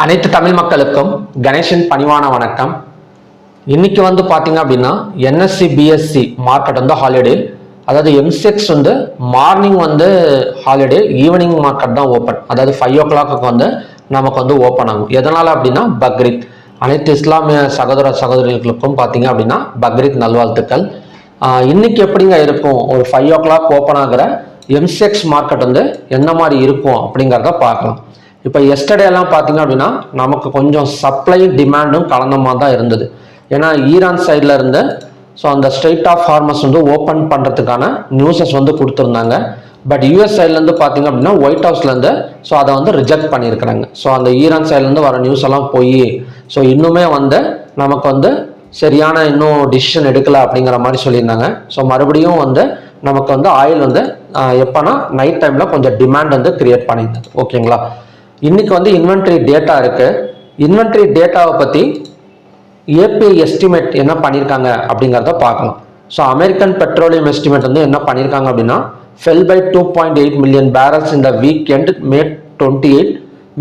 அனைத்து தமிழ் மக்களுக்கும் கணேசன் பணிவான வணக்கம். இன்னைக்கு பார்த்தீங்க அப்படின்னா என்எஸ்சி பிஎஸ்சி மார்க்கெட் ஹாலிடே, அதாவது எம்செக்ஸ் மார்னிங் ஹாலிடே, ஈவினிங் மார்க்கெட் தான் ஓப்பன். அதாவது 5 o'clock நமக்கு ஓப்பன் ஆகும். எதனால அப்படின்னா பக்ரீத். அனைத்து இஸ்லாமிய சகோதர சகோதரிகளுக்கும் பார்த்தீங்க அப்படின்னா பக்ரீத் நல்வாழ்த்துக்கள். இன்னைக்கு எப்படிங்க இருக்கும், ஒரு 5 o'clock ஓப்பன் ஆகிற எம்செக்ஸ் மார்க்கெட் என்ன மாதிரி இருக்கும் அப்படிங்கிறத பார்க்கலாம். இப்போ எஸ்டர்டே எல்லாம் பார்த்தீங்க அப்படின்னா நமக்கு கொஞ்சம் சப்ளை டிமாண்டும் கலந்த மாதிரி தான் இருந்தது. ஏன்னா ஈரான் சைடில் இருந்து அந்த ஸ்ட்ரெயிட் ஆஃப் ஹார்மஸ் ஓப்பன் பண்ணுறதுக்கான நியூஸஸ் கொடுத்துருந்தாங்க. பட் யூஎஸ் சைட்லேருந்து பார்த்தீங்க அப்படின்னா ஒயிட் ஹவுஸ்லேருந்து அதை ரிஜெக்ட் பண்ணியிருக்கிறாங்க. அந்த ஈரான் சைட்லேருந்து வர நியூஸ் எல்லாம் போய் இன்னுமே நமக்கு சரியான இன்னும் டிசிஷன் எடுக்கலை அப்படிங்கிற மாதிரி சொல்லியிருந்தாங்க. மறுபடியும் நமக்கு ஆயில் எப்போனா நைட் டைமில் கொஞ்சம் டிமாண்ட் கிரியேட் பண்ணியிருந்தது. ஓகேங்களா, இன்னைக்கு இன்வென்ட்ரி டேட்டா இருக்கு. இன்வென்ட்ரி டேட்டாவை பற்றி ஏபி எஸ்டிமேட் என்ன பண்ணியிருக்காங்க அப்படிங்கிறத பார்க்கலாம். அமெரிக்கன் பெட்ரோலியம் எஸ்டிமேட் என்ன பண்ணியிருக்காங்க அப்படின்னா fell by 2.8 million barrels in the weekend May 28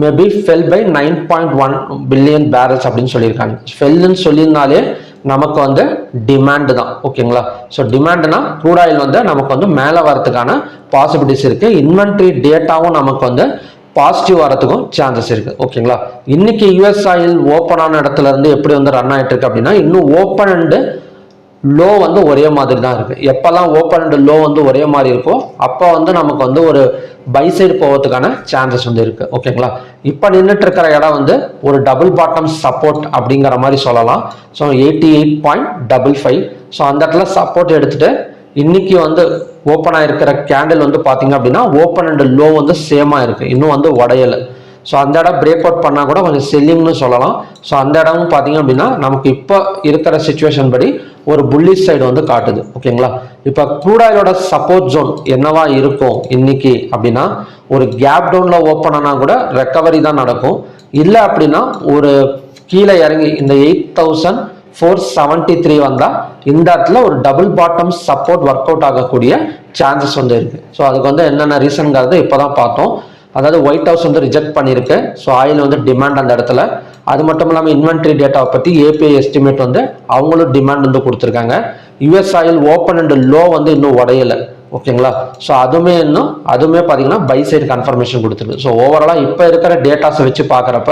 maybe fell by 9.1 billion barrels அப்படின்னு சொல்லியிருக்காங்க. ஃபெல்லுன்னு சொல்லியிருந்தாலே நமக்கு டிமாண்டு தான். ஓகேங்களா, டிமாண்டுனா க்ரூட் ஆயில் நமக்கு மேலே வரதுக்கான பாசிபிலிட்டிஸ் இருக்கு. இன்வென்ட்ரி டேட்டாவும் நமக்கு பாசிட்டிவ் வரதுக்கும் சான்சஸ் இருக்கு. ஓகேங்களா, இன்னைக்கு யூஎஸ் ஆயில் ஓப்பன் ஆன இடத்துல இருந்து எப்படி ரன் ஆயிட்டு இருக்கு அப்படின்னா இன்னும் ஓப்பன் அண்ட் லோ ஒரே மாதிரி தான் இருக்கு. எப்பெல்லாம் ஓப்பன் அண்ட் லோ ஒரே மாதிரி இருக்கோ அப்போ நமக்கு ஒரு பை சைடு போவதுக்கான சான்சஸ் இருக்கு. ஓகேங்களா, இப்போ நின்றுட்டு இருக்கிற இடம் ஒரு டபுள் பாட்டம் சப்போர்ட் அப்படிங்கிற மாதிரி சொல்லலாம். 88.55. அந்த இடத்துல சப்போர்ட் எடுத்துட்டு இன்னைக்கு ஓப்பன் ஆயிருக்கிற கேண்டில் பார்த்தீங்க அப்படின்னா ஓப்பன் அண்ட் லோ சேமா இருக்கு, இன்னும் உடையலை. அந்த இடம் பிரேக் அவுட் பண்ணா கூட கொஞ்சம் செல்லிங்னு சொல்லலாம். அந்த இடமும் பார்த்தீங்க அப்படின்னா நமக்கு இப்போ இருக்கிற சிச்சுவேஷன் படி ஒரு புல்லிஷ் சைடு காட்டுது. ஓகேங்களா, இப்போ க்ரூட் ஆயிலோட சப்போர்ட் ஜோன் என்னவா இருக்கும் இன்னைக்கு அப்படின்னா ஒரு கேப் டவுன்ல ஓப்பன் ஆனா கூட ரெக்கவரி தான் நடக்கும். இல்லை அப்படின்னா ஒரு கீழே இறங்கி இந்த 8,473 வந்தா இந்த இடத்துல ஒரு double bottom support work out ஆகக்கூடிய சான்சஸ் இருக்கு. அதுக்கு என்னென்ன ரீசன்ங்கிறது இப்போதான் பார்த்தோம். அதாவது ஒயிட் ஹவுஸ் ரிஜெக்ட் பண்ணியிருக்கு. ஆயில் டிமாண்ட் அந்த இடத்துல. அது மட்டும் இல்லாமல் இன்வென்ட்ரி டேட்டாவை பற்றி ஏபிஐ எஸ்டிமேட் அவங்களும் டிமாண்ட் கொடுத்துருக்காங்க. US oil open and low இன்னும் உடையலை. ஓகேங்களா, அதுவுமே பார்த்தீங்கன்னா பை சைடு கன்ஃபர்மேஷன் கொடுத்துருக்கு. ஓவராலாக இப்போ இருக்கிற டேட்டாஸை வச்சு பார்க்குறப்ப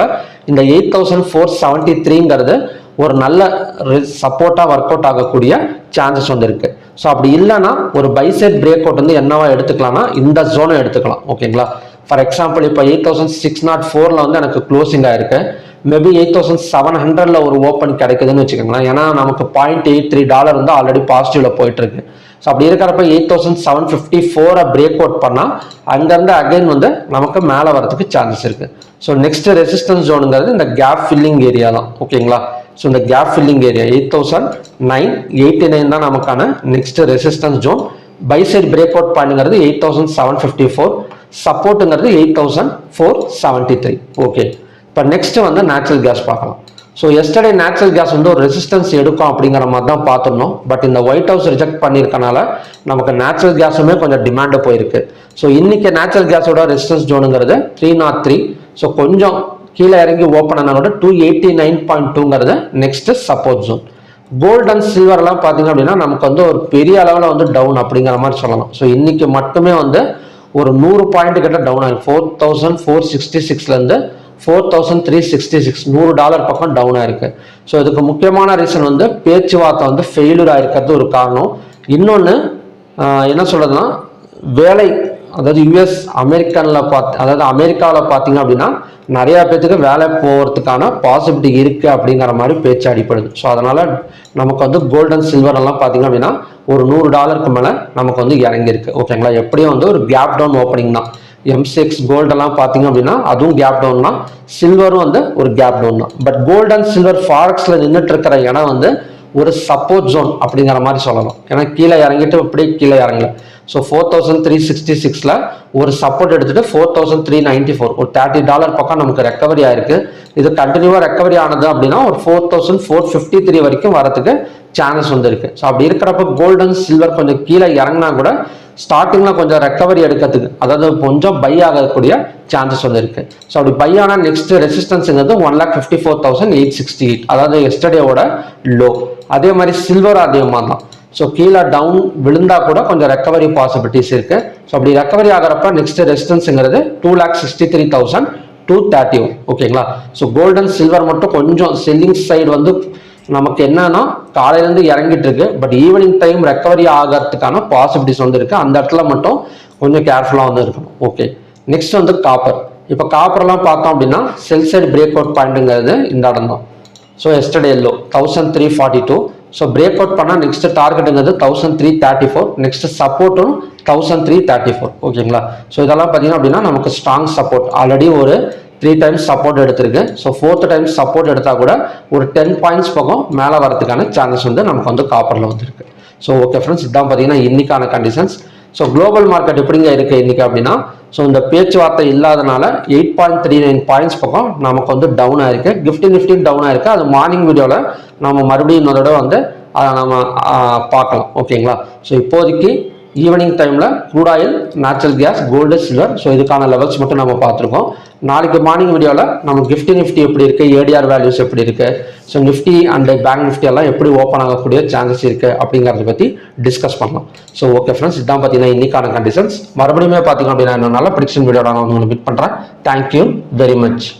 இந்த 8,473ங்கிறது ஒரு நல்ல சப்போர்ட்டாக ஒர்க் அவுட் ஆகக்கூடிய சான்சஸ் இருக்கு. அப்படி இல்லைன்னா ஒரு பை சைட் பிரேக் அவுட் என்னவா எடுத்துக்கலாம்னா இந்த ஜோனை எடுத்துக்கலாம். ஓகேங்களா, ஃபார் எக்ஸாம்பிள் இப்போ 8,604 எனக்கு க்ளோசிங் ஆயிருக்கு. மேபி 8,700 ஒரு ஓப்பன் கிடைக்குதுன்னு வச்சுக்கோங்களேன். ஏன்னா நமக்கு $0.83 ஆல்ரெடி பாசிட்டிவ்ல போயிட்டு இருக்கு. அப்படி இருக்கிறப்ப 8,754 பிரேக் அவுட் பண்ணா அங்கிருந்து அகைன் நமக்கு மேலே வரதுக்கு சான்சஸ் இருக்கு. நெக்ஸ்ட் ரெசிஸ்டன்ஸ் ஜோனுங்கிறது இந்த கேப் ஃபில்லிங் ஏரியா தான். ஓகேங்களா, இந்த கேப் ஃபில்லிங் ஏரியா 8,989 தான் நமக்கான next resistance zone. Buy side break out பாயிண்ட்ங்கிறது 8,754, சப்போர்ட்டுங்கிறது 8,473. ஓகே, இப்போ நெக்ஸ்ட் நேச்சுரல் கேஸ் பார்க்கலாம். எஸ்டர்டே நேச்சுரல் கேஸ் ஒரு ரெசிஸ்டன்ஸ் எடுக்கும் அப்படிங்கிற மாதிரி தான் பார்த்துருந்தோம். பட் இந்த ஒயிட் ஹவுஸ் ரிஜெக்ட் பண்ணியிருக்கனால நமக்கு நேச்சுரல் கேஸுமே கொஞ்சம் டிமாண்டு போயிருக்கு. இன்னைக்கு நேச்சுரல் கேஸோட ரெசிஸ்டன்ஸ் ஜோனுங்கிறது 303. கொஞ்சம் கீழே இறங்கி ஓப்பன் ஆனா கூட 289.2ங்கிறது next support zone. Gold and சில்வர்லாம் பார்த்தீங்க அப்படின்னா நமக்கு ஒரு பெரிய அளவில் டவுன் அப்படிங்கிற மாதிரி சொல்லலாம். இன்னைக்கு மட்டுமே ஒரு 100 பாயிண்ட் கிட்ட டவுன் ஆயிருக்கு. 4,466லேருந்து 4,366 $100 பக்கம் டவுன் ஆயிருக்கு. இதுக்கு முக்கியமான ரீசன் பேச்சுவார்த்தை ஃபெயிலியர் ஆயிருக்கிறது ஒரு காரணம். இன்னொன்று என்ன சொல்றதுன்னா வேலை, அதாவது யூஎஸ் அதாவது அமெரிக்காவில் பார்த்தீங்க அப்படின்னா நிறைய பேத்துக்கு வேலை போகிறதுக்கான பாசிபிலிட்டி இருக்கு அப்படிங்கிற மாதிரி பேச்சு அடிப்படுது. அதனால நமக்கு கோல்டு அண்ட் சில்வர் எல்லாம் பார்த்தீங்க அப்படின்னா ஒரு $100 மேலே நமக்கு இறங்கியிருக்கு. ஓகேங்களா, எப்படியும் ஒரு கேப் டவுன் ஓப்பனிங் தான். M6 கோல்டெல்லாம் பார்த்தீங்க அப்படின்னா அதுவும் கேப் டவுன் தான். சில்வரும் ஒரு கேப் டவுன் தான். பட் கோல்டு அண்ட் சில்வர் ஃபாரெக்ஸ்ல நின்றுட்டு இருக்கிற இடம் ஒரு சப்போர்ட் ஜோன் அப்படிங்கிற மாதிரி சொல்லலாம். ஏன்னா கீழே இறங்கிட்டு இப்படி கீழே இறங்கல. 4,366ல ஒரு சப்போர்ட் எடுத்துட்டு 4,394 ஒரு $30 பக்கம் நமக்கு ரெக்கவரி ஆயிருக்கு. இது கண்டினியூவா ரெக்கவரி ஆனது அப்படின்னா ஒரு 4,453 வரைக்கும் வரதுக்கு சான்சஸ் இருக்கு. அப்படி இருக்கிறப்ப கோல்டு அண்ட் சில்வர் கொஞ்சம் கீழே இறங்கினா கூட ஸ்டார்டிங்கில் கொஞ்சம் ரெக்கவரி எடுக்கிறதுக்கு, அதாவது கொஞ்சம் பை ஆகக்கூடிய சான்சஸ் வந்து இருக்குது. ஸோ அப்படி பை ஆனால் நெக்ஸ்ட் ரெசிஸ்டன்ஸுங்கிறது 1,54,868, அதாவது எஸ்டர்டேவோட லோ. அதே மாதிரி சில்வர் அதிகமாக தான். ஸோ கீழே டவுன் விழுந்தா கூட கொஞ்சம் ரெக்கவரி பாசிபிலிட்டிஸ் இருக்கு. ஸோ அப்படி ரெக்கவரி ஆகிறப்ப நெக்ஸ்ட் ரெசிஸ்டன்ஸுங்கிறது 2,63,231. ஓகேங்களா. ஸோ கோல்டு அண்ட் சில்வர் மட்டும் கொஞ்சம் செல்லிங் சைடு வந்து நமக்கு என்னன்னா காலையிலேருந்து இறங்கிட்டு இருக்கு. பட் ஈவினிங் டைம் ரெக்கவரி ஆகிறதுக்கான பாசிபிலிட்டிஸ் வந்து இருக்கு. அந்த இடத்துல மட்டும் கொஞ்சம் கேர்ஃபுல்லாக வந்து இருக்கணும். ஓகே, நெக்ஸ்ட் வந்து காப்பர். இப்போ காப்பர்லாம் பார்த்தோம் அப்படின்னா செல் சைடு பிரேக் அவுட் பாயிண்ட்டுங்கிறது இந்த இடம் தான். So yesterday yellow 1342. So break out பண்ணால் நெக்ஸ்ட் டார்கெட்டுங்கிறது 1334, நெக்ஸ்ட் சப்போர்ட்டும் 1334. ஓகேங்களா. ஸோ இதெல்லாம் பார்த்தீங்கன்னா அப்படின்னா நமக்கு ஸ்ட்ராங் சப்போர்ட். ஆல்ரெடி ஒரு 3 டைம்ஸ் சப்போர்ட் எடுத்திருக்கு. ஸோ 4th டைம்ஸ் சப்போர்ட் எடுத்தால் கூட ஒரு 10 பாயிண்ட்ஸ் பக்கம் மேலே வரதுக்கான சான்சஸ் வந்து நமக்கு வந்து காப்பரில் வந்துருக்கு. ஸோ ஓகே ஃப்ரெண்ட்ஸ், இதுதான் பார்த்தீங்கன்னா இன்னைக்கான கண்டிஷன்ஸ். ஸோ குளோபல் மார்க்கெட் எப்படிங்க இருக்கு இன்னைக்கு அப்படின்னா, ஸோ இந்த பேச்சுவார்த்தை இல்லாதனால 8.39 பாயிண்ட்ஸ் பக்கம் நமக்கு வந்து டவுன் ஆயிருக்கு. நிஃப்டி டவுன் ஆயிருக்கு. அது மார்னிங் வீடியோவில் நம்ம மறுபடியும் இன்னொரு வந்து அதை நம்ம பார்க்கலாம். ஓகேங்களா. ஸோ இப்போதைக்கு ஈவினிங் டைமில் crude oil, natural gas, gold, silver, so இதுக்கான லெவல்ஸ் மட்டும் நம்ம பார்த்துருக்கோம். நாளைக்கு மார்னிங் வீடியோவில் நம்ம நிஃப்டி எப்படி இருக்குது, ஏடிஆர் வேல்யூஸ் எப்படி இருக்குது, so Nifty and bank Nifty எல்லாம் எப்படி ஓப்பன் ஆகக்கூடிய சான்சஸ் இருக்குது அப்படிங்கிறத பற்றி டிஸ்கஸ் பண்ணலாம். ஸோ ஓகே ஃப்ரெண்ட்ஸ், இதான் பார்த்தீங்கன்னா இன்னைக்கான கண்டிஷன்ஸ். மறுபடியும் பார்த்தீங்க அப்படின்னா நல்ல ப்ரிடிக்ஷன் வீடியோட நான் உங்களுக்கு மீட் பண்ணுறேன். Thank you very much.